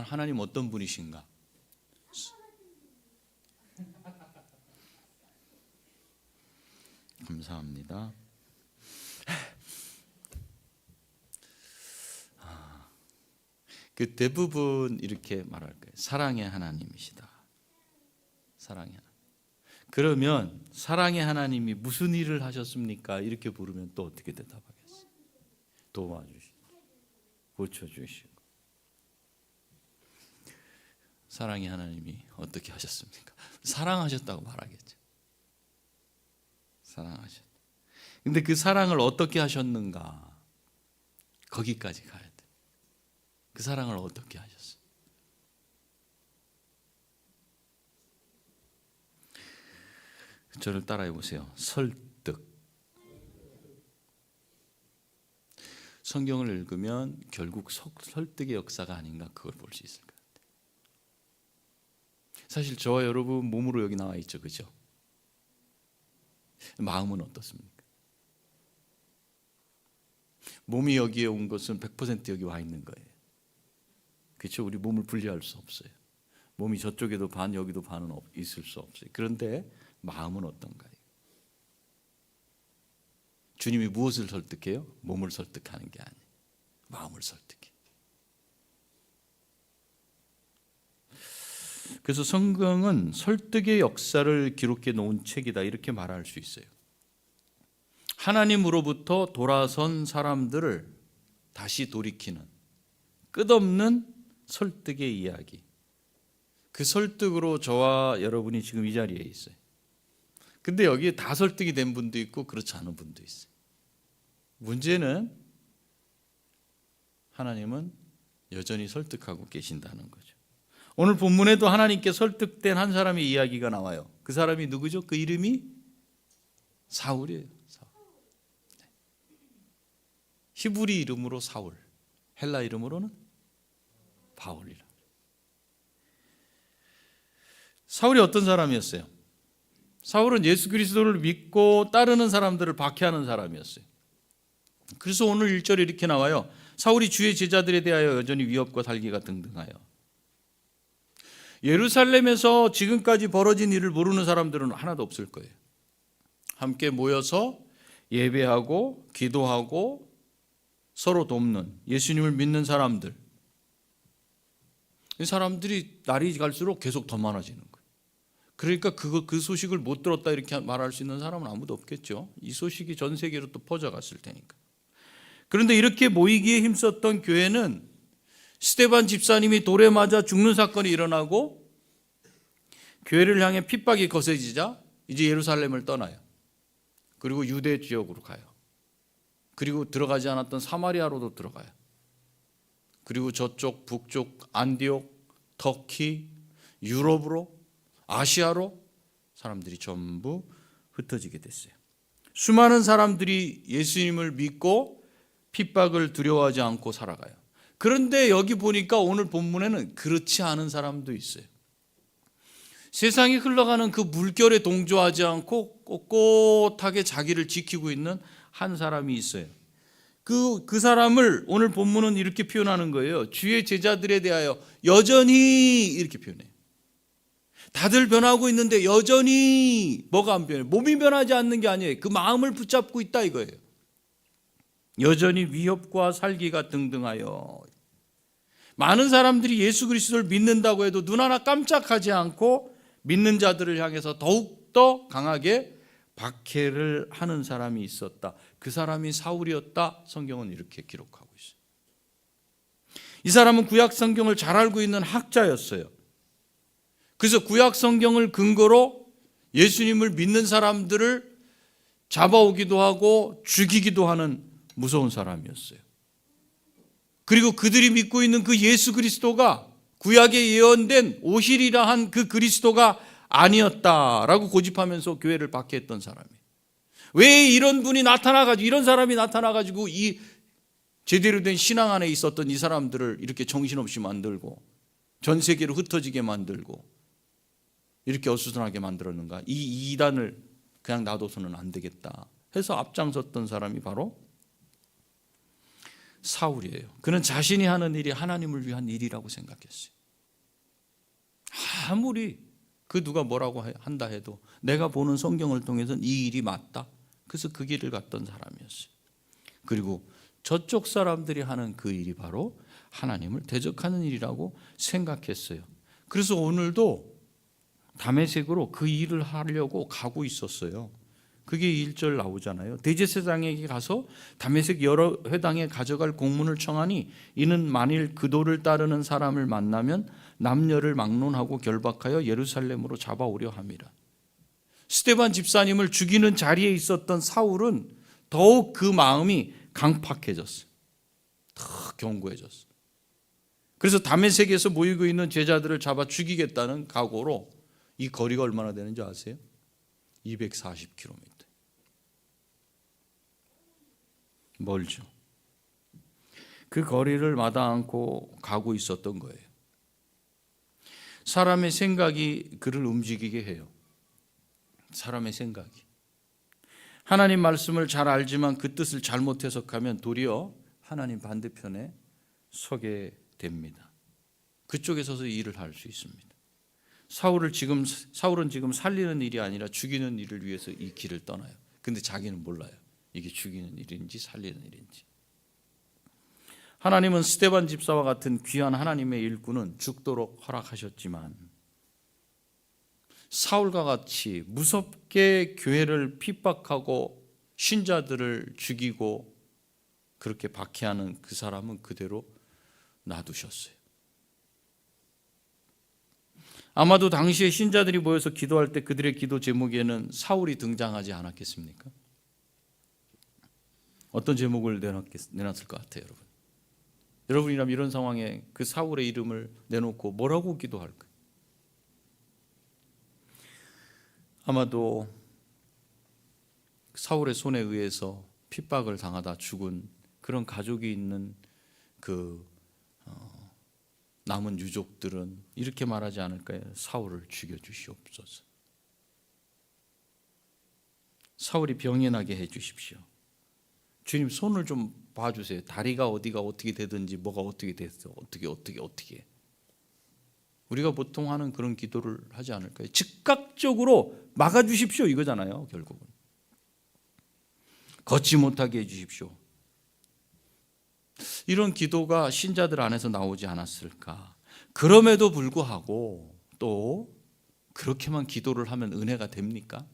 하나님 어떤 분이신가? 감사합니다. 그 대부분 이렇게 말할 거예요. 사랑의 하나님이시다. 사랑의 하나님. 그러면 사랑의 하나님이 무슨 일을 하셨습니까? 이렇게 물으면 또 어떻게 대답하겠어요? 도와주시고 고쳐주시고. 사랑의 하나님이 어떻게 하셨습니까? 사랑하셨다고 말하겠죠. 사랑하셨다. 근데 그 사랑을 어떻게 하셨는가? 거기까지 가야 돼. 그 사랑을 어떻게 하셨어요? 저를 따라해 보세요. 설득. 성경을 읽으면 결국 설득의 역사가 아닌가 그걸 볼 수 있을 것 같아요. 사실 저와 여러분 몸으로 여기 나와 있죠, 그죠? 마음은 어떻습니까? 몸이 여기에 온 것은 100% 여기 와 있는 거예요. 그렇죠? 우리 몸을 분리할 수 없어요. 몸이 저쪽에도 반 여기도 반은 있을 수 없어요. 그런데 마음은 어떤가요? 주님이 무엇을 설득해요? 몸을 설득하는 게 아니에요. 마음을 설득해. 그래서 성경은 설득의 역사를 기록해 놓은 책이다 이렇게 말할 수 있어요. 하나님으로부터 돌아선 사람들을 다시 돌이키는 끝없는 설득의 이야기. 그 설득으로 저와 여러분이 지금 이 자리에 있어요. 근데 여기에 다 설득이 된 분도 있고 그렇지 않은 분도 있어요. 문제는 하나님은 여전히 설득하고 계신다는 거죠. 오늘 본문에도 하나님께 설득된 한 사람의 이야기가 나와요. 그 사람이 누구죠? 그 이름이 사울이에요. 사울. 히브리 이름으로 사울, 헬라 이름으로는 바울이라. 사울이 어떤 사람이었어요? 사울은 예수 그리스도를 믿고 따르는 사람들을 박해하는 사람이었어요. 그래서 오늘 1절에 이렇게 나와요. 사울이 주의 제자들에 대하여 여전히 위협과 살기가 등등하여. 예루살렘에서 지금까지 벌어진 일을 모르는 사람들은 하나도 없을 거예요. 함께 모여서 예배하고 기도하고 서로 돕는 예수님을 믿는 사람들. 이 사람들이 날이 갈수록 계속 더 많아지는 거예요. 그러니까 그 소식을 못 들었다 이렇게 말할 수 있는 사람은 아무도 없겠죠. 이 소식이 전 세계로 또 퍼져갔을 테니까. 그런데 이렇게 모이기에 힘썼던 교회는 스데반 집사님이 돌에 맞아 죽는 사건이 일어나고 교회를 향해 핍박이 거세지자 이제 예루살렘을 떠나요. 그리고 유대 지역으로 가요. 그리고 들어가지 않았던 사마리아로도 들어가요. 그리고 저쪽 북쪽 안디옥, 터키, 유럽으로, 아시아로 사람들이 전부 흩어지게 됐어요. 수많은 사람들이 예수님을 믿고 핍박을 두려워하지 않고 살아가요. 그런데 여기 보니까 오늘 본문에는 그렇지 않은 사람도 있어요. 세상이 흘러가는 그 물결에 동조하지 않고 꼿꼿하게 자기를 지키고 있는 한 사람이 있어요. 그 사람을 오늘 본문은 이렇게 표현하는 거예요. 주의 제자들에 대하여 여전히 이렇게 표현해요. 다들 변하고 있는데 여전히 뭐가 안 변해요? 몸이 변하지 않는 게 아니에요. 그 마음을 붙잡고 있다 이거예요. 여전히 위협과 살기가 등등하여. 많은 사람들이 예수 그리스도를 믿는다고 해도 눈 하나 깜짝하지 않고 믿는 자들을 향해서 더욱더 강하게 박해를 하는 사람이 있었다. 그 사람이 사울이었다. 성경은 이렇게 기록하고 있어요. 이 사람은 구약 성경을 잘 알고 있는 학자였어요. 그래서 구약 성경을 근거로 예수님을 믿는 사람들을 잡아오기도 하고 죽이기도 하는 무서운 사람이었어요. 그리고 그들이 믿고 있는 그 예수 그리스도가 구약에 예언된 오실이라 한 그 그리스도가 아니었다라고 고집하면서 교회를 박해했던 사람이에요. 왜 이런 분이 나타나가지고 이런 사람이 나타나가지고 이 제대로 된 신앙 안에 있었던 이 사람들을 이렇게 정신없이 만들고 전 세계로 흩어지게 만들고 이렇게 어수선하게 만들었는가? 이 이단을 그냥 놔둬서는 안 되겠다 해서 앞장섰던 사람이 바로 사울이에요. 그는 자신이 하는 일이 하나님을 위한 일이라고 생각했어요. 아무리 그 누가 뭐라고 한다 해도 내가 보는 성경을 통해서는 이 일이 맞다. 그래서 그 길을 갔던 사람이었어요. 그리고 저쪽 사람들이 하는 그 일이 바로 하나님을 대적하는 일이라고 생각했어요. 그래서 오늘도 다메섹으로 그 일을 하려고 가고 있었어요. 그게 1절 나오잖아요. 대제사장에게 가서 다메섹 여러 회당에 가져갈 공문을 청하니 이는 만일 그 도를 따르는 사람을 만나면 남녀를 막론하고 결박하여 예루살렘으로 잡아오려 함이라. 스데반 집사님을 죽이는 자리에 있었던 사울은 더욱 그 마음이 강팍해졌어요. 더 견고해졌어요. 그래서 다메섹에서 모이고 있는 제자들을 잡아 죽이겠다는 각오로, 이 거리가 얼마나 되는지 아세요? 240km. 멀죠. 그 거리를 마다 않고 가고 있었던 거예요. 사람의 생각이 그를 움직이게 해요. 사람의 생각이. 하나님 말씀을 잘 알지만 그 뜻을 잘못 해석하면 도리어 하나님 반대편에 서게 됩니다. 그쪽에 서서 일을 할 수 있습니다. 사울은 지금 살리는 일이 아니라 죽이는 일을 위해서 이 길을 떠나요. 근데 자기는 몰라요. 이게 죽이는 일인지 살리는 일인지. 하나님은 스데반 집사와 같은 귀한 하나님의 일꾼은 죽도록 허락하셨지만 사울과 같이 무섭게 교회를 핍박하고 신자들을 죽이고 그렇게 박해하는 그 사람은 그대로 놔두셨어요. 아마도 당시에 신자들이 모여서 기도할 때 그들의 기도 제목에는 사울이 등장하지 않았겠습니까? 어떤 제목을 내놨을 것 같아요, 여러분? 여러분이라면 이런 상황에 그 사울의 이름을 내놓고 뭐라고 기도할까요? 아마도 사울의 손에 의해서 핍박을 당하다 죽은 그런 가족이 있는 그 남은 유족들은 이렇게 말하지 않을까요? 사울을 죽여주시옵소서. 사울이 병이 나게 해주십시오. 주님 손을 좀 봐주세요. 다리가 어디가 어떻게 되든지 뭐가 어떻게 됐어. 어떻게. 우리가 보통 하는 그런 기도를 하지 않을까요? 즉각적으로 막아주십시오 이거잖아요. 결국은. 걷지 못하게 해주십시오. 이런 기도가 신자들 안에서 나오지 않았을까. 그럼에도 불구하고 또 그렇게만 기도를 하면 은혜가 됩니까?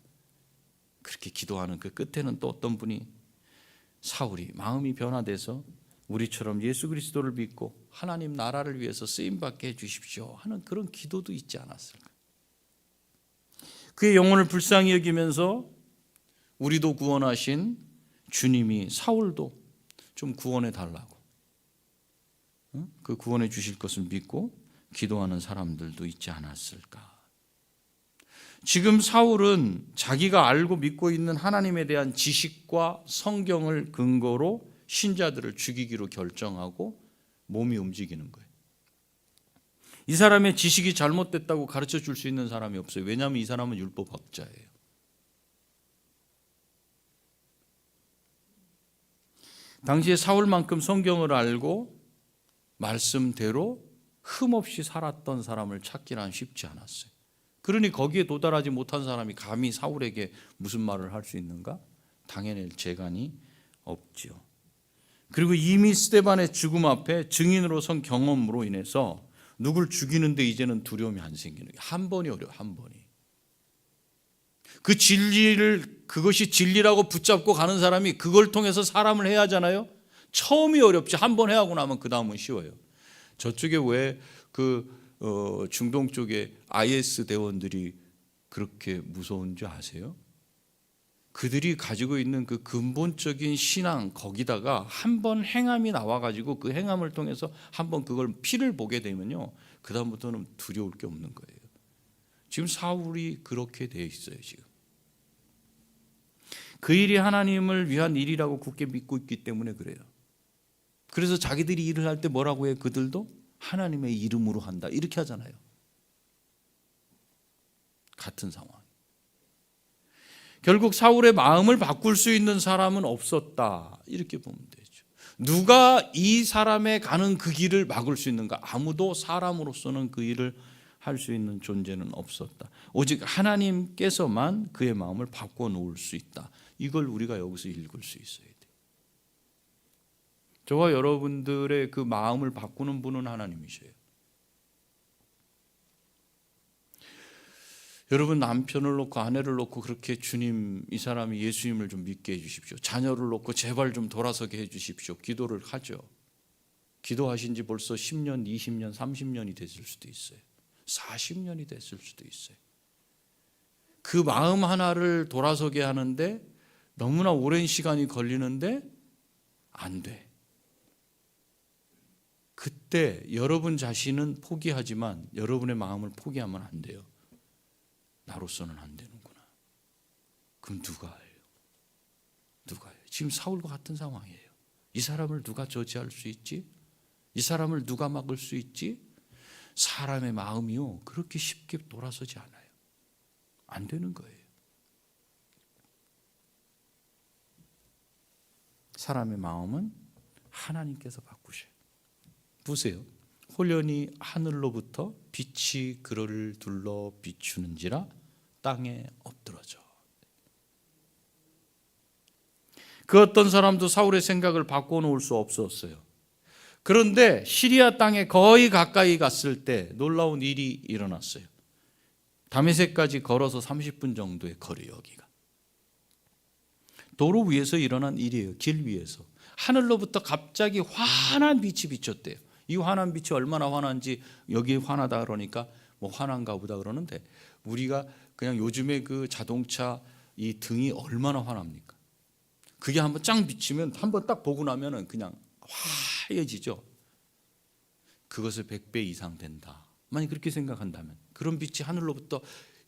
그렇게 기도하는 그 끝에는 또 어떤 분이 사울이 마음이 변화돼서 우리처럼 예수 그리스도를 믿고 하나님 나라를 위해서 쓰임받게 해주십시오 하는 그런 기도도 있지 않았을까. 그의 영혼을 불쌍히 여기면서 우리도 구원하신 주님이 사울도 좀 구원해 달라고, 그 구원해 주실 것을 믿고 기도하는 사람들도 있지 않았을까. 지금 사울은 자기가 알고 믿고 있는 하나님에 대한 지식과 성경을 근거로 신자들을 죽이기로 결정하고 몸이 움직이는 거예요. 이 사람의 지식이 잘못됐다고 가르쳐 줄 수 있는 사람이 없어요. 왜냐하면 이 사람은 율법학자예요. 당시에 사울만큼 성경을 알고 말씀대로 흠없이 살았던 사람을 찾기란 쉽지 않았어요. 그러니 거기에 도달하지 못한 사람이 감히 사울에게 무슨 말을 할 수 있는가? 당해낼 재간이 없지요. 그리고 이미 스데반의 죽음 앞에 증인으로 선 경험으로 인해서 누굴 죽이는데 이제는 두려움이 안 생기는 거예요. 한 번이 어려워요. 한 번이. 그 진리를, 그것이 진리라고 붙잡고 가는 사람이 그걸 통해서 사람을 해야 하잖아요. 처음이 어렵지. 한 번 해하고 나면 그 다음은 쉬워요. 저쪽에 왜 중동 쪽에 IS 대원들이 그렇게 무서운 줄 아세요? 그들이 가지고 있는 그 근본적인 신앙, 거기다가 한 번 행함이 나와가지고 그 행함을 통해서 한 번 그걸 피를 보게 되면요, 그 다음부터는 두려울 게 없는 거예요. 지금 사울이 그렇게 돼 있어요. 지금 그 일이 하나님을 위한 일이라고 굳게 믿고 있기 때문에 그래요. 그래서 자기들이 일을 할 때 뭐라고 해요? 그들도 하나님의 이름으로 한다 이렇게 하잖아요. 같은 상황. 결국 사울의 마음을 바꿀 수 있는 사람은 없었다 이렇게 보면 되죠. 누가 이 사람의 가는 그 길을 막을 수 있는가? 아무도 사람으로서는 그 일을 할 수 있는 존재는 없었다. 오직 하나님께서만 그의 마음을 바꿔놓을 수 있다. 이걸 우리가 여기서 읽을 수 있어야 돼요. 저와 여러분들의 그 마음을 바꾸는 분은 하나님이셔요. 여러분 남편을 놓고 아내를 놓고 그렇게 주님 이 사람이 예수님을 좀 믿게 해주십시오. 자녀를 놓고 제발 좀 돌아서게 해주십시오. 기도를 하죠. 기도하신 지 벌써 10년, 20년, 30년이 됐을 수도 있어요. 40년이 됐을 수도 있어요. 그 마음 하나를 돌아서게 하는데 너무나 오랜 시간이 걸리는데 안 돼. 그때 여러분 자신은 포기하지만 여러분의 마음을 포기하면 안 돼요. 나로서는 안 되는구나. 그럼 누가 해요? 누가 해요? 지금 사울과 같은 상황이에요. 이 사람을 누가 저지할 수 있지? 이 사람을 누가 막을 수 있지? 사람의 마음이요 그렇게 쉽게 돌아서지 않아요. 안 되는 거예요. 사람의 마음은 하나님께서 바꾸셔요. 보세요. 홀연히 하늘로부터 빛이 그를 둘러 비추는지라 땅에 엎드러져. 그 어떤 사람도 사울의 생각을 바꿔놓을 수 없었어요. 그런데 시리아 땅에 거의 가까이 갔을 때 놀라운 일이 일어났어요. 다메섹까지 걸어서 30분 정도의 거리 여기가. 도로 위에서 일어난 일이에요. 길 위에서. 하늘로부터 갑자기 환한 빛이 비쳤대요. 이 환한 빛이 얼마나 환한지 여기 환하다 그러니까 뭐 환한가 보다 그러는데 우리가 그냥 요즘에 그 자동차 이 등이 얼마나 환합니까? 그게 한번 짱 비치면 한번 딱 보고 나면은 그냥 하얘지죠. 그것을 100배 이상 된다. 만약 그렇게 생각한다면 그런 빛이 하늘로부터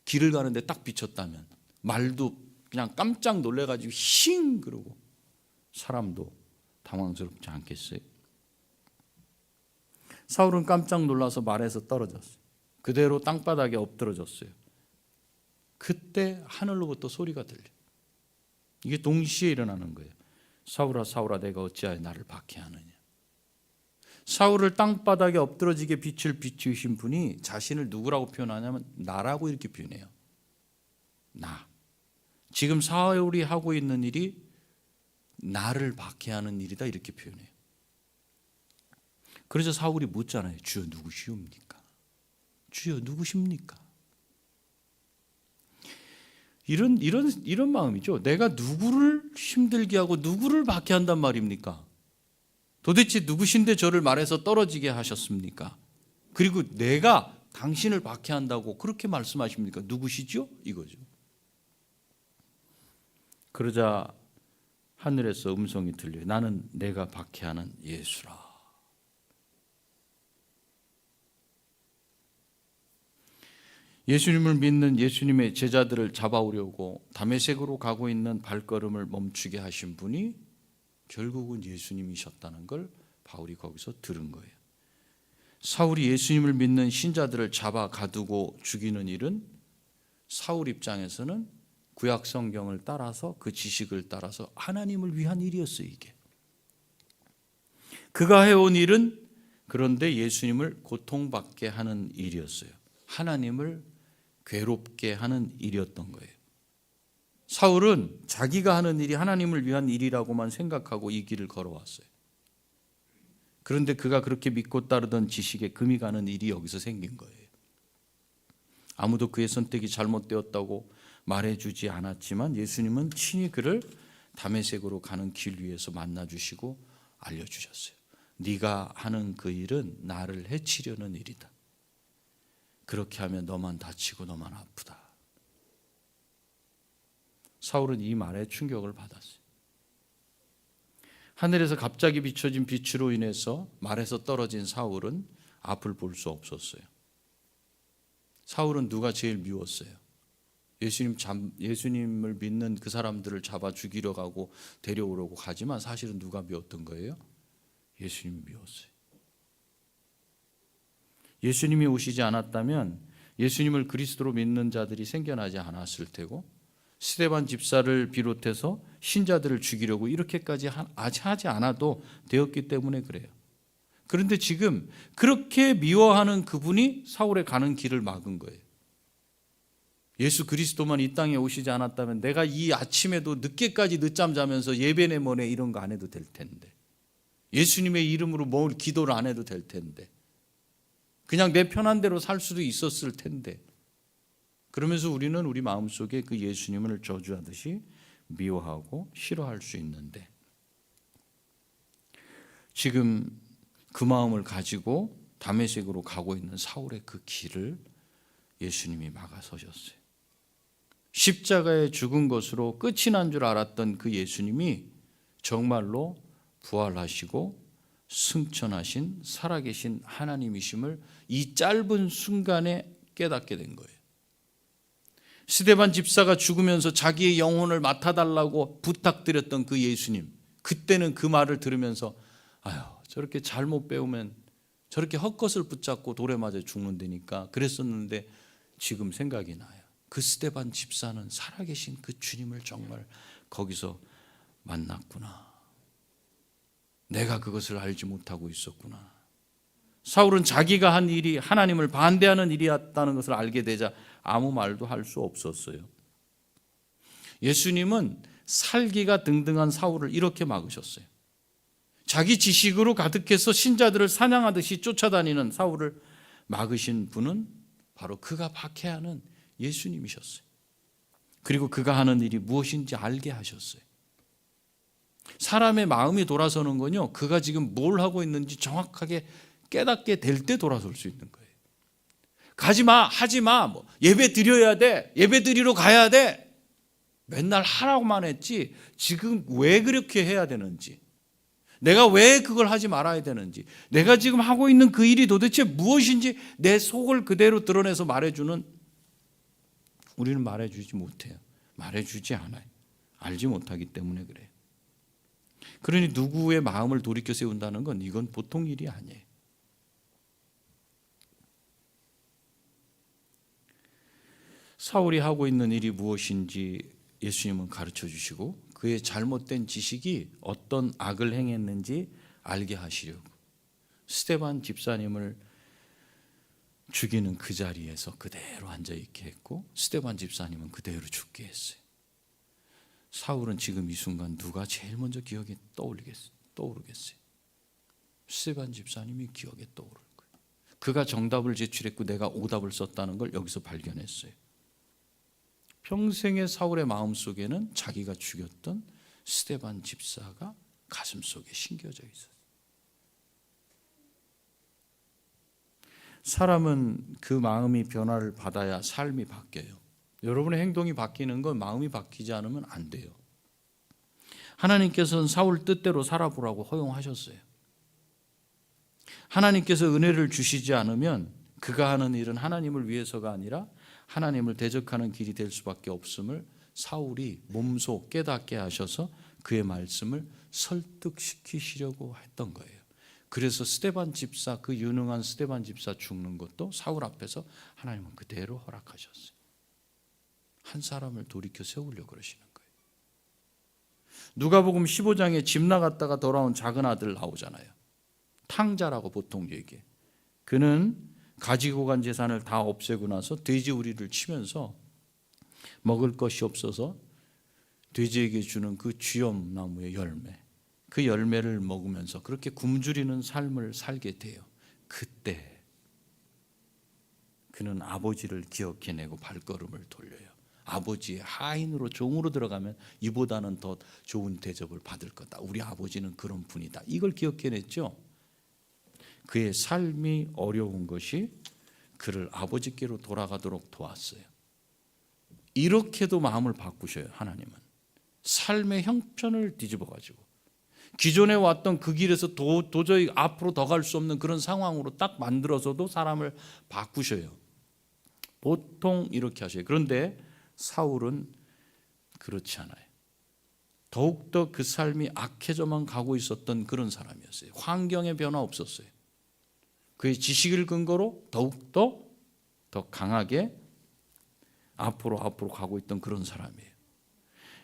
길을 가는데 딱 비쳤다면 말도 그냥 깜짝 놀래가지고 힝 그러고 사람도 당황스럽지 않겠어요? 사울은 깜짝 놀라서 말에서 떨어졌어요. 그대로 땅바닥에 엎드러졌어요. 그때 하늘로부터 소리가 들려요. 이게 동시에 일어나는 거예요. 사울아 사울아 내가 어찌하여 나를 박해하느냐. 사울을 땅바닥에 엎드러지게 빛을 비추신 분이 자신을 누구라고 표현하냐면 나라고 이렇게 표현해요. 나. 지금 사울이 하고 있는 일이 나를 박해하는 일이다 이렇게 표현해요. 그래서 사울이 묻잖아요. 주여 누구시옵니까? 주여 누구십니까? 이런 마음이죠. 내가 누구를 힘들게 하고 누구를 박해한단 말입니까? 도대체 누구신데 저를 말해서 떨어지게 하셨습니까? 그리고 내가 당신을 박해한다고 그렇게 말씀하십니까? 누구시죠? 이거죠. 그러자 하늘에서 음성이 들려요. 나는 내가 박해하는 예수라. 예수님을 믿는 예수님의 제자들을 잡아오려고 다메섹으로 가고 있는 발걸음을 멈추게 하신 분이 결국은 예수님이셨다는 걸 바울이 거기서 들은 거예요. 사울이 예수님을 믿는 신자들을 잡아 가두고 죽이는 일은 사울 입장에서는 구약 성경을 따라서 그 지식을 따라서 하나님을 위한 일이었어요. 이게 그가 해온 일은 그런데 예수님을 고통받게 하는 일이었어요. 하나님을 괴롭게 하는 일이었던 거예요. 사울은 자기가 하는 일이 하나님을 위한 일이라고만 생각하고 이 길을 걸어왔어요. 그런데 그가 그렇게 믿고 따르던 지식에 금이 가는 일이 여기서 생긴 거예요. 아무도 그의 선택이 잘못되었다고 말해주지 않았지만 예수님은 친히 그를 다메섹으로 가는 길 위에서 만나주시고 알려주셨어요. 네가 하는 그 일은 나를 해치려는 일이다. 그렇게 하면 너만 다치고 너만 아프다. 사울은 이 말에 충격을 받았어요. 하늘에서 갑자기 비춰진 빛으로 인해서 말에서 떨어진 사울은 앞을 볼 수 없었어요. 사울은 누가 제일 미웠어요? 예수님을 믿는 그 사람들을 잡아 죽이려 가고 데려오려고 가지만 사실은 누가 미웠던 거예요? 예수님이 미웠어요. 예수님이 오시지 않았다면 예수님을 그리스도로 믿는 자들이 생겨나지 않았을 테고 스데반 집사를 비롯해서 신자들을 죽이려고 이렇게까지 하지 않아도 되었기 때문에 그래요. 그런데 지금 그렇게 미워하는 그분이 사울의 가는 길을 막은 거예요. 예수 그리스도만 이 땅에 오시지 않았다면 내가 이 아침에도 늦게까지 늦잠 자면서 예배네 뭐네 이런 거 안 해도 될 텐데, 예수님의 이름으로 뭘 기도를 안 해도 될 텐데, 그냥 내 편한 대로 살 수도 있었을 텐데, 그러면서 우리는 우리 마음속에 그 예수님을 저주하듯이 미워하고 싫어할 수 있는데, 지금 그 마음을 가지고 다메섹으로 가고 있는 사울의 그 길을 예수님이 막아서셨어요. 십자가에 죽은 것으로 끝이 난 줄 알았던 그 예수님이 정말로 부활하시고 승천하신 살아계신 하나님이심을 이 짧은 순간에 깨닫게 된 거예요. 스데반 집사가 죽으면서 자기의 영혼을 맡아달라고 부탁드렸던 그 예수님, 그때는 그 말을 들으면서 아유, 저렇게 잘못 배우면 저렇게 헛것을 붙잡고 돌에 맞아 죽는다니까 그랬었는데, 지금 생각이 나요. 그 스데반 집사는 살아계신 그 주님을 정말 거기서 만났구나. 내가 그것을 알지 못하고 있었구나. 사울은 자기가 한 일이 하나님을 반대하는 일이었다는 것을 알게 되자 아무 말도 할 수 없었어요. 예수님은 살기가 등등한 사울을 이렇게 막으셨어요. 자기 지식으로 가득해서 신자들을 사냥하듯이 쫓아다니는 사울을 막으신 분은 바로 그가 박해하는 예수님이셨어요. 그리고 그가 하는 일이 무엇인지 알게 하셨어요. 사람의 마음이 돌아서는 건요, 그가 지금 뭘 하고 있는지 정확하게 깨닫게 될 때 돌아설 수 있는 거예요. 가지마, 하지마, 뭐 예배 드려야 돼, 예배 드리러 가야 돼, 맨날 하라고만 했지 지금 왜 그렇게 해야 되는지, 내가 왜 그걸 하지 말아야 되는지, 내가 지금 하고 있는 그 일이 도대체 무엇인지 내 속을 그대로 드러내서 말해주는, 우리는 말해주지 못해요. 말해주지 않아요. 알지 못하기 때문에 그래요. 그러니 누구의 마음을 돌이켜 세운다는 건 이건 보통 일이 아니에요. 사울이 하고 있는 일이 무엇인지 예수님은 가르쳐 주시고, 그의 잘못된 지식이 어떤 악을 행했는지 알게 하시려고 스데반 집사님을 죽이는 그 자리에서 그대로 앉아있게 했고, 스데반 집사님은 그대로 죽게 했어요. 사울은 지금 이 순간 누가 제일 먼저 기억에 떠오르겠어요? 스데반 집사님이 기억에 떠오를 거예요. 그가 정답을 제출했고 내가 오답을 썼다는 걸 여기서 발견했어요. 평생의 사울의 마음속에는 자기가 죽였던 스데반 집사가 가슴속에 심겨져 있었어요. 사람은 그 마음이 변화를 받아야 삶이 바뀌어요. 여러분의 행동이 바뀌는 건 마음이 바뀌지 않으면 안 돼요. 하나님께서는 사울 뜻대로 살아보라고 허용하셨어요. 하나님께서 은혜를 주시지 않으면 그가 하는 일은 하나님을 위해서가 아니라 하나님을 대적하는 길이 될 수밖에 없음을 사울이 몸소 깨닫게 하셔서 그의 말씀을 설득시키시려고 했던 거예요. 그래서 스데반 집사, 그 유능한 스데반 집사 죽는 것도 사울 앞에서 하나님은 그대로 허락하셨어요. 한 사람을 돌이켜 세우려고 그러시는 거예요. 누가복음 15장에 집 나갔다가 돌아온 작은 아들 나오잖아요. 탕자라고 보통 얘기해. 그는 가지고 간 재산을 다 없애고 나서 돼지우리를 치면서 먹을 것이 없어서 돼지에게 주는 그 쥐엄나무의 열매, 그 열매를 먹으면서 그렇게 굶주리는 삶을 살게 돼요. 그때 그는 아버지를 기억해내고 발걸음을 돌려요. 아버지의 하인으로 종으로 들어가면 이보다는 더 좋은 대접을 받을 거다. 우리 아버지는 그런 분이다. 이걸 기억해냈죠. 그의 삶이 어려운 것이 그를 아버지께로 돌아가도록 도왔어요. 이렇게도 마음을 바꾸셔요. 하나님은 삶의 형편을 뒤집어가지고 기존에 왔던 그 길에서 도저히 앞으로 더 갈 수 없는 그런 상황으로 딱 만들어서도 사람을 바꾸셔요. 보통 이렇게 하셔요. 그런데 사울은 그렇지 않아요. 더욱더 그 삶이 악해져만 가고 있었던 그런 사람이었어요. 환경의 변화 없었어요. 그의 지식을 근거로 더욱더 더 강하게 앞으로 가고 있던 그런 사람이에요.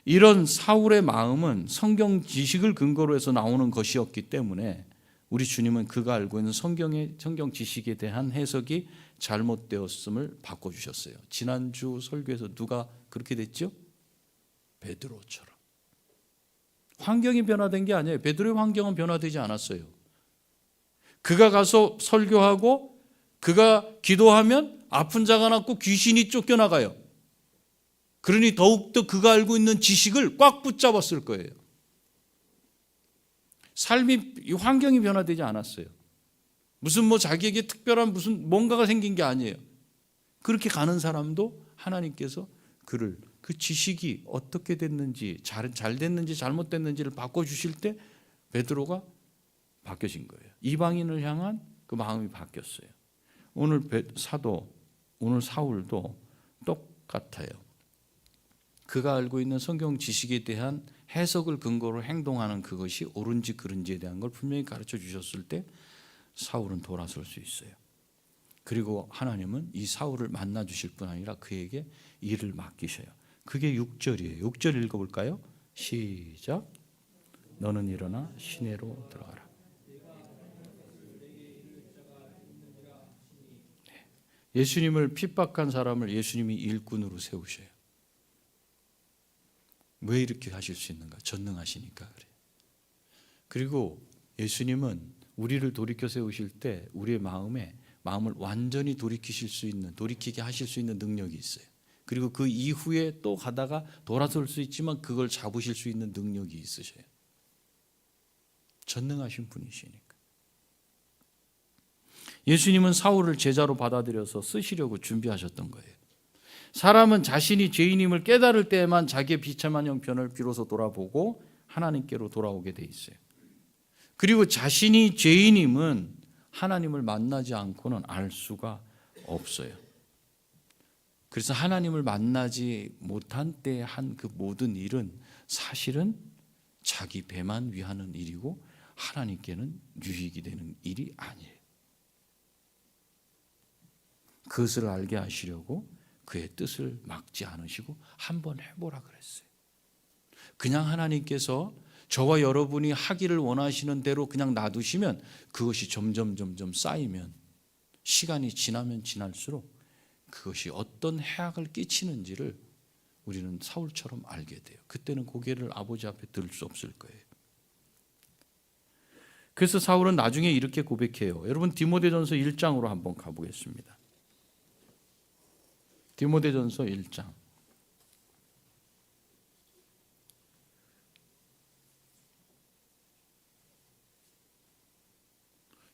이런 사울의 마음은 성경 지식을 근거로 해서 나오는 것이었기 때문에 우리 주님은 그가 알고 있는 성경 지식에 대한 해석이 잘못되었음을 바꿔주셨어요. 지난주 설교에서 누가 그렇게 됐죠? 베드로처럼. 환경이 변화된 게 아니에요. 베드로의 환경은 변화되지 않았어요. 그가 가서 설교하고 그가 기도하면 아픈 자가 낫고 귀신이 쫓겨나가요. 그러니 더욱더 그가 알고 있는 지식을 꽉 붙잡았을 거예요. 삶이, 환경이 변화되지 않았어요. 무슨 자기에게 특별한 무슨 뭔가가 생긴 게 아니에요. 그렇게 가는 사람도 하나님께서 그를 그 지식이 어떻게 됐는지 잘 됐는지 잘못됐는지를 바꿔주실 때 베드로가 바뀌어진 거예요. 이방인을 향한 그 마음이 바뀌었어요. 오늘 오늘 사울도 똑같아요. 그가 알고 있는 성경 지식에 대한 해석을 근거로 행동하는 그것이 옳은지 그른지에 대한 걸 분명히 가르쳐 주셨을 때 사울은 돌아설 수 있어요. 그리고 하나님은 이 사울을 만나 주실 뿐 아니라 그에게 일을 맡기셔요. 그게 6절이에요. 6절 읽어볼까요? 시작. 너는 일어나 시내로 들어가라. 예수님을 핍박한 사람을 예수님이 일꾼으로 세우셔요. 왜 이렇게 하실 수 있는가? 전능하시니까 그래요. 그리고 예수님은 우리를 돌이켜 세우실 때 우리의 마음을 완전히 돌이키게 하실 수 있는 능력이 있어요. 그리고 그 이후에 또 가다가 돌아설 수 있지만 그걸 잡으실 수 있는 능력이 있으셔요. 전능하신 분이시니까. 예수님은 사울을 제자로 받아들여서 쓰시려고 준비하셨던 거예요. 사람은 자신이 죄인임을 깨달을 때에만 자기의 비참한 형편을 비로소 돌아보고 하나님께로 돌아오게 돼 있어요. 그리고 자신이 죄인임은 하나님을 만나지 않고는 알 수가 없어요. 그래서 하나님을 만나지 못한 때에 한 그 모든 일은 사실은 자기 배만 위하는 일이고 하나님께는 유익이 되는 일이 아니에요. 그것을 알게 하시려고 그의 뜻을 막지 않으시고 한번 해보라 그랬어요. 그냥 하나님께서 저와 여러분이 하기를 원하시는 대로 그냥 놔두시면 그것이 점점 쌓이면 시간이 지나면 지날수록 그것이 어떤 해악을 끼치는지를 우리는 사울처럼 알게 돼요. 그때는 고개를 아버지 앞에 들 수 없을 거예요. 그래서 사울은 나중에 이렇게 고백해요. 여러분 디모데전서 1장으로 한번 가보겠습니다. 디모데전서 1장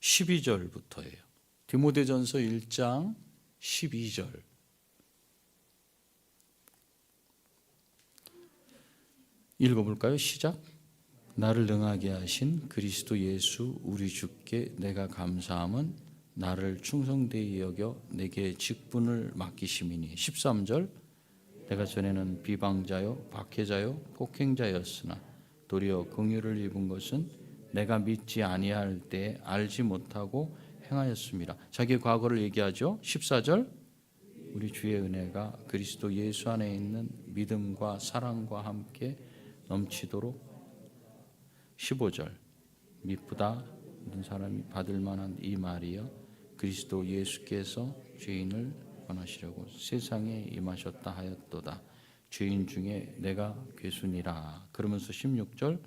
12절부터예요. 디모데전서 1장 12절. 읽어볼까요? 시작. 나를 능하게 하신 그리스도 예수 우리 주께 내가 감사함은 나를 충성되이 여겨 내게 직분을 맡기심이니. 13절. 내가 전에는 비방자요 박해자요 폭행자였으나 도리어 긍휼을 입은 것은 내가 믿지 아니할 때 알지 못하고 행하였습니다. 자기의 과거를 얘기하죠. 14절. 우리 주의 은혜가 그리스도 예수 안에 있는 믿음과 사랑과 함께 넘치도록. 15절. 미쁘다 모든 사람이 받을 만한 이 말이여 그리스도 예수께서 죄인을 권하시려고 세상에 임하셨다 하였도다. 죄인 중에 내가 괴순이라. 그러면서 16절.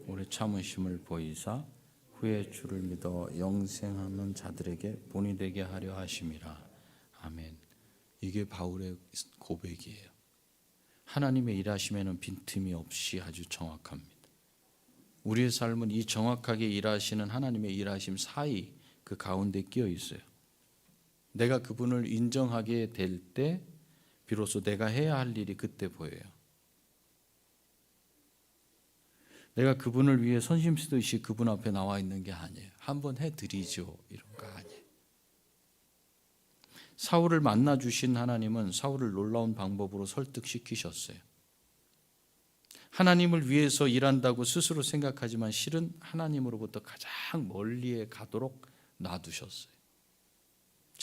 오래 참으심을 보이사 후에 주를 믿어 영생하는 자들에게 본이 되게 하려 하심이라. 아멘. 이게 바울의 고백이에요. 하나님의 일하심에는 빈틈이 없이 아주 정확합니다. 우리의 삶은 이 정확하게 일하시는 하나님의 일하심 사이 그 가운데 끼어 있어요. 내가 그분을 인정하게 될 때 비로소 내가 해야 할 일이 그때 보여요. 내가 그분을 위해 선심 쓰듯이 그분 앞에 나와 있는 게 아니에요. 한번 해드리죠 이런 거 아니에요. 사울을 만나 주신 하나님은 사울을 놀라운 방법으로 설득시키셨어요. 하나님을 위해서 일한다고 스스로 생각하지만 실은 하나님으로부터 가장 멀리에 가도록 놔두셨어요.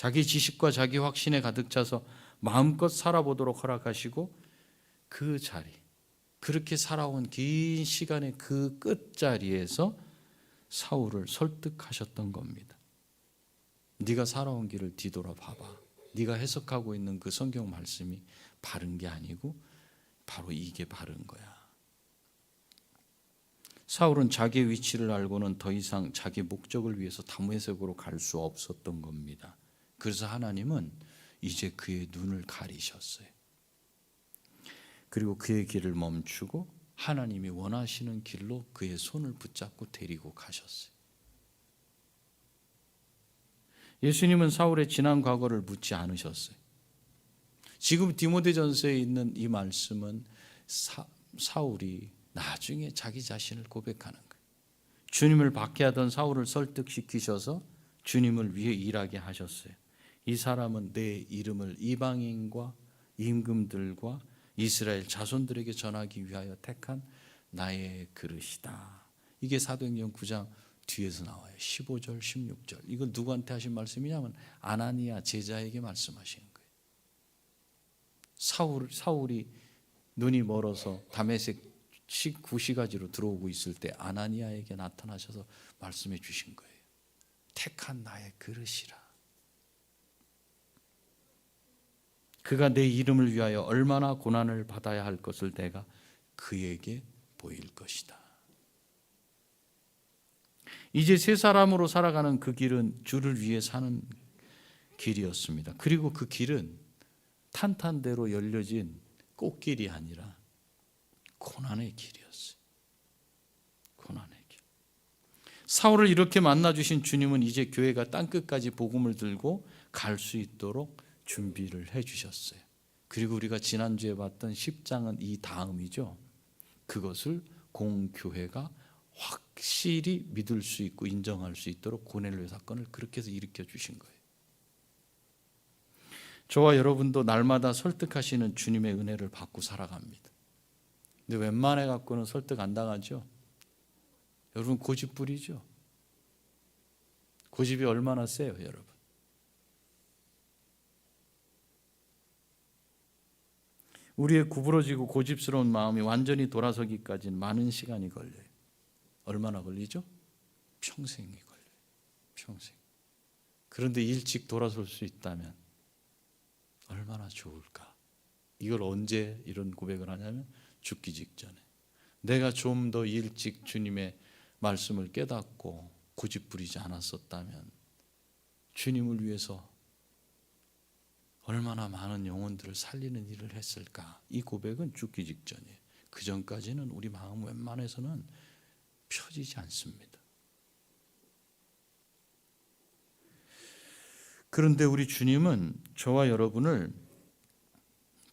자기 지식과 자기 확신에 가득 차서 마음껏 살아보도록 허락하시고 그 자리, 그렇게 살아온 긴 시간의 그 끝자리에서 사울을 설득하셨던 겁니다. 네가 살아온 길을 뒤돌아봐봐. 네가 해석하고 있는 그 성경 말씀이 바른 게 아니고 바로 이게 바른 거야. 사울은 자기의 위치를 알고는 더 이상 자기 목적을 위해서 다메섹으로 갈 수 없었던 겁니다. 그래서 하나님은 이제 그의 눈을 가리셨어요. 그리고 그의 길을 멈추고 하나님이 원하시는 길로 그의 손을 붙잡고 데리고 가셨어요. 예수님은 사울의 지난 과거를 묻지 않으셨어요. 지금 디모데전서에 있는 이 말씀은 사울이 나중에 자기 자신을 고백하는 거예요. 주님을 박해하던 사울을 설득시키셔서 주님을 위해 일하게 하셨어요. 이 사람은 내 이름을 이방인과 임금들과 이스라엘 자손들에게 전하기 위하여 택한 나의 그릇이다. 이게 사도행전 9장 뒤에서 나와요. 15절 16절. 이걸 누구한테 하신 말씀이냐면 아나니아 제자에게 말씀하시는 거예요. 사울이 눈이 멀어서 다메섹 구시가지로 들어오고 있을 때 아나니아에게 나타나셔서 말씀해 주신 거예요. 택한 나의 그릇이라. 그가 내 이름을 위하여 얼마나 고난을 받아야 할 것을 내가 그에게 보일 것이다. 이제 새 사람으로 살아가는 그 길은 주를 위해 사는 길이었습니다. 그리고 그 길은 탄탄대로 열려진 꽃길이 아니라 고난의 길이었어요. 고난의 길. 사울을 이렇게 만나주신 주님은 이제 교회가 땅끝까지 복음을 들고 갈 수 있도록 준비를 해주셨어요. 그리고 우리가 지난주에 봤던 10장은 이 다음이죠. 그것을 공교회가 확실히 믿을 수 있고 인정할 수 있도록 고넬료 사건을 그렇게 해서 일으켜 주신 거예요. 저와 여러분도 날마다 설득하시는 주님의 은혜를 받고 살아갑니다. 근데 웬만해 갖고는 설득 안 당하죠. 여러분 고집부리죠. 고집이 얼마나 세요, 여러분. 우리의 구부러지고 고집스러운 마음이 완전히 돌아서기까지는 많은 시간이 걸려요. 얼마나 걸리죠? 평생이 걸려요. 평생. 그런데 일찍 돌아설 수 있다면 얼마나 좋을까? 이걸 언제 이런 고백을 하냐면 죽기 직전에. 내가 좀 더 일찍 주님의 말씀을 깨닫고 고집부리지 않았었다면 주님을 위해서 얼마나 많은 영혼들을 살리는 일을 했을까? 이 고백은 죽기 직전이에요. 그 전까지는 우리 마음 웬만해서는 펴지지 않습니다. 그런데 우리 주님은 저와 여러분을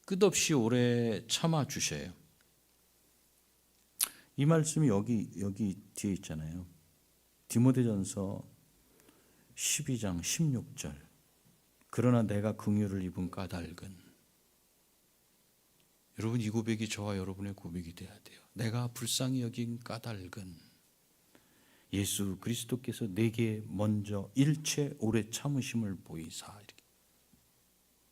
끝없이 오래 참아 주셔요. 이 말씀이 여기 뒤에 있잖아요. 디모데전서 12장 16절. 그러나 내가 긍휼을 입은 까닭은, 여러분 이 고백이 저와 여러분의 고백이 돼야 돼요. 내가 불쌍히 여긴 까닭은 예수 그리스도께서 내게 먼저 일체 오래 참으심을 보이사.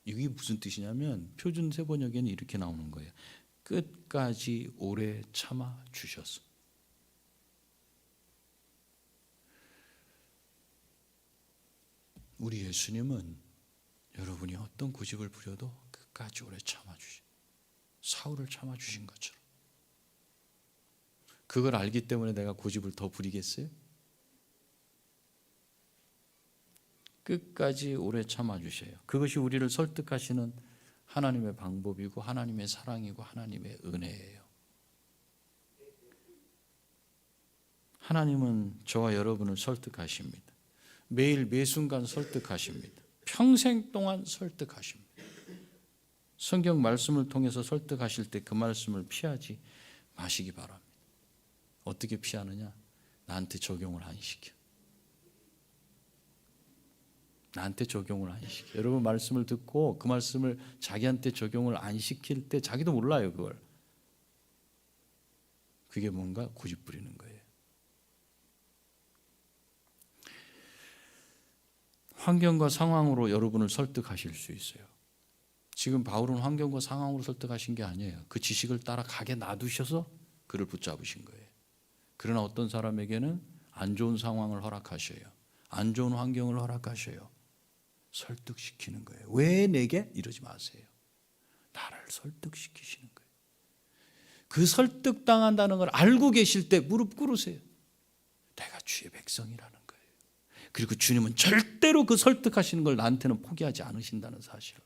이게 무슨 뜻이냐면 표준 세번역에는 이렇게 나오는 거예요. 끝까지 오래 참아 주셔서. 우리 예수님은 여러분이 어떤 고집을 부려도 끝까지 오래 참아주시. 사울을 참아주신 것처럼. 그걸 알기 때문에 내가 고집을 더 부리겠어요? 끝까지 오래 참아주셔요. 그것이 우리를 설득하시는 하나님의 방법이고 하나님의 사랑이고 하나님의 은혜예요. 하나님은 저와 여러분을 설득하십니다. 매일 매순간 설득하십니다. 평생 동안 설득하십니다. 성경 말씀을 통해서 설득하실 때 그 말씀을 피하지 마시기 바랍니다. 어떻게 피하느냐? 나한테 적용을 안 시켜. 나한테 적용을 안 시켜. 여러분 말씀을 듣고 그 말씀을 자기한테 적용을 안 시킬 때 자기도 몰라요, 그걸. 그게 뭔가 고집 부리는 거예요. 환경과 상황으로 여러분을 설득하실 수 있어요. 지금 바울은 환경과 상황으로 설득하신 게 아니에요. 그 지식을 따라 가게 놔두셔서 그를 붙잡으신 거예요. 그러나 어떤 사람에게는 안 좋은 상황을 허락하셔요. 안 좋은 환경을 허락하셔요. 설득시키는 거예요. 왜 내게? 이러지 마세요. 나를 설득시키시는 거예요. 그 설득당한다는 걸 알고 계실 때 무릎 꿇으세요. 내가 주의 백성이라는 거예요. 그리고 주님은 절대로 그 설득하시는 걸 나한테는 포기하지 않으신다는 사실을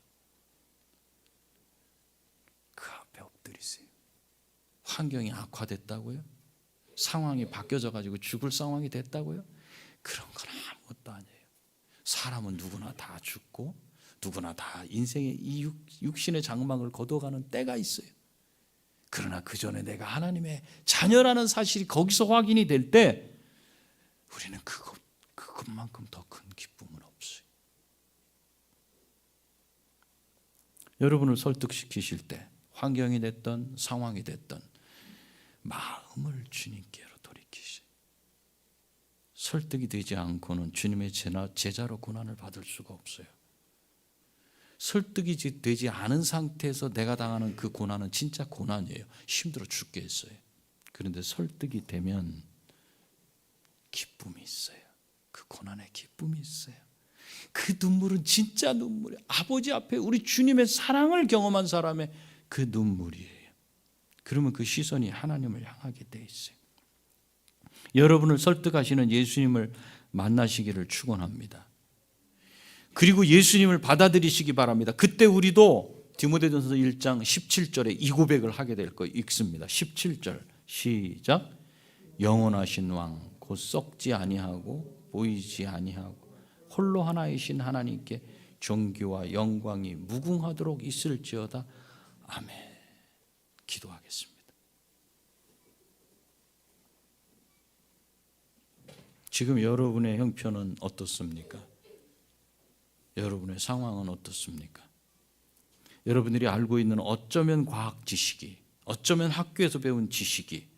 그 앞에 엎드리세요. 환경이 악화됐다고요? 상황이 바뀌어져 가지고 죽을 상황이 됐다고요? 그런 건 아무것도 아니에요. 사람은 누구나 다 죽고 누구나 다 인생의 이 육신의 장막을 거둬가는 때가 있어요. 그러나 그 전에 내가 하나님의 자녀라는 사실이 거기서 확인이 될 때 우리는 그것만큼 더 큰 기쁨은 없어요. 여러분을 설득시키실 때 환경이 됐던 상황이 됐던 마음을 주님께로 돌이키시. 설득이 되지 않고는 주님의 제자로 고난을 받을 수가 없어요. 설득이 되지 않은 상태에서 내가 당하는 그 고난은 진짜 고난이에요. 힘들어 죽겠어요. 그런데 설득이 되면 기쁨이 있어요. 그 고난에 기쁨이 있어요. 그 눈물은 진짜 눈물이에요. 아버지 앞에 우리 주님의 사랑을 경험한 사람의 그 눈물이에요. 그러면 그 시선이 하나님을 향하게 돼 있어요. 여러분을 설득하시는 예수님을 만나시기를 축원합니다. 그리고 예수님을 받아들이시기 바랍니다. 그때 우리도 디모데전서 1장 17절에 이 고백을 하게 될 거 읽습니다. 17절 시작. 영원하신 왕 곧 썩지 아니하고 보이지 아니하고 홀로 하나이신 하나님께 존귀와 영광이 무궁하도록 있을지어다. 아멘. 기도하겠습니다. 지금 여러분의 형편은 어떻습니까? 여러분의 상황은 어떻습니까? 여러분들이 알고 있는 어쩌면 과학 지식이, 어쩌면 학교에서 배운 지식이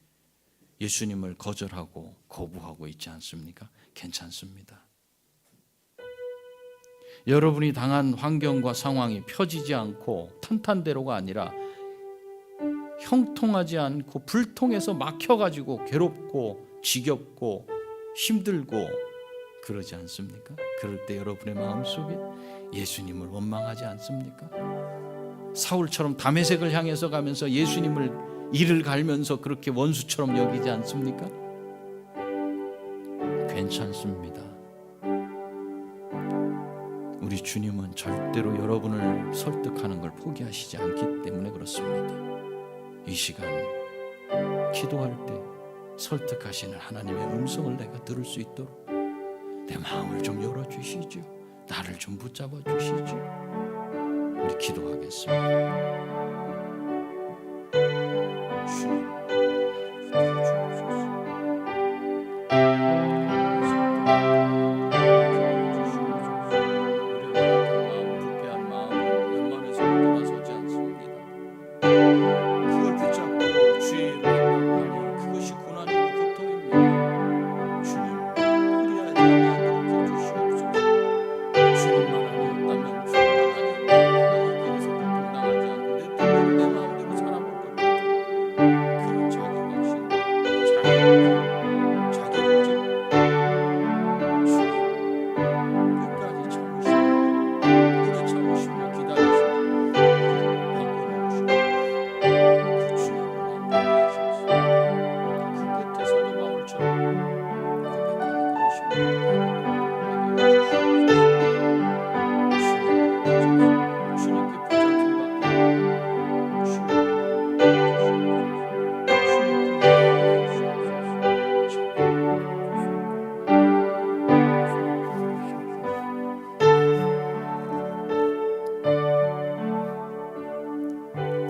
예수님을 거절하고 거부하고 있지 않습니까? 괜찮습니다. 여러분이 당한 환경과 상황이 펴지지 않고 탄탄대로가 아니라 형통하지 않고 불통해서 막혀가지고 괴롭고 지겹고 힘들고 그러지 않습니까? 그럴 때 여러분의 마음속에 예수님을 원망하지 않습니까? 사울처럼 다메섹을 향해서 가면서 예수님을 이를 갈면서 그렇게 원수처럼 여기지 않습니까? 괜찮습니다. 우리 주님은 절대로 여러분을 설득하는 걸 포기하시지 않기 때문에 그렇습니다. 이 시간 기도할 때 설득하시는 하나님의 음성을 내가 들을 수 있도록 내 마음을 좀 열어주시죠. 나를 좀 붙잡아 주시죠. 우리 기도하겠습니다. 주님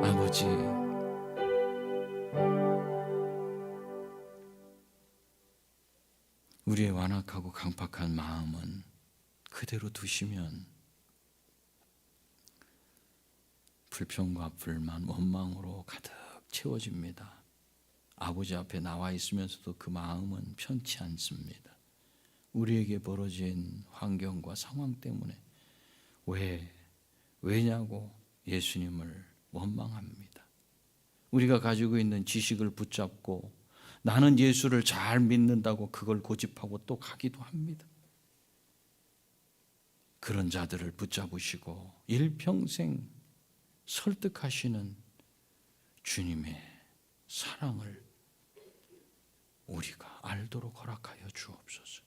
아버지, 우리의 완악하고 강팍한 마음은 그대로 두시면 불평과 불만, 원망으로 가득 채워집니다. 아버지 앞에 나와 있으면서도 그 마음은 편치 않습니다. 우리에게 벌어진 환경과 상황 때문에 왜냐고 예수님을 원망합니다. 우리가 가지고 있는 지식을 붙잡고 나는 예수를 잘 믿는다고 그걸 고집하고 또 가기도 합니다. 그런 자들을 붙잡으시고 일평생 설득하시는 주님의 사랑을 우리가 알도록 허락하여 주옵소서.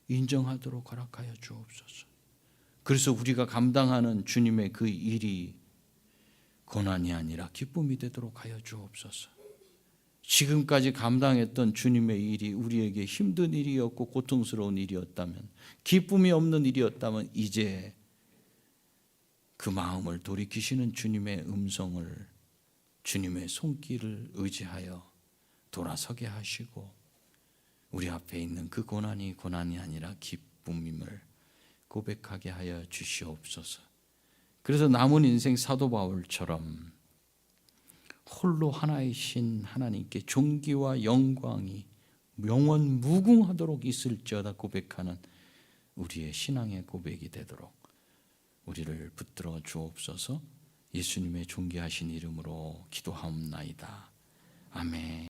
인정하도록 허락하여 주옵소서. 그래서 우리가 감당하는 주님의 그 일이 고난이 아니라 기쁨이 되도록 하여 주옵소서. 지금까지 감당했던 주님의 일이 우리에게 힘든 일이었고 고통스러운 일이었다면, 기쁨이 없는 일이었다면 이제 그 마음을 돌이키시는 주님의 음성을, 주님의 손길을 의지하여 돌아서게 하시고 우리 앞에 있는 그 고난이 아니라 기쁨임을 고백하게 하여 주시옵소서. 그래서 남은 인생 사도 바울처럼 홀로 하나이신 하나님께 존귀와 영광이 영원 무궁하도록 있을지어다 고백하는 우리의 신앙의 고백이 되도록 우리를 붙들어 주옵소서. 예수님의 존귀하신 이름으로 기도하옵나이다. 아멘.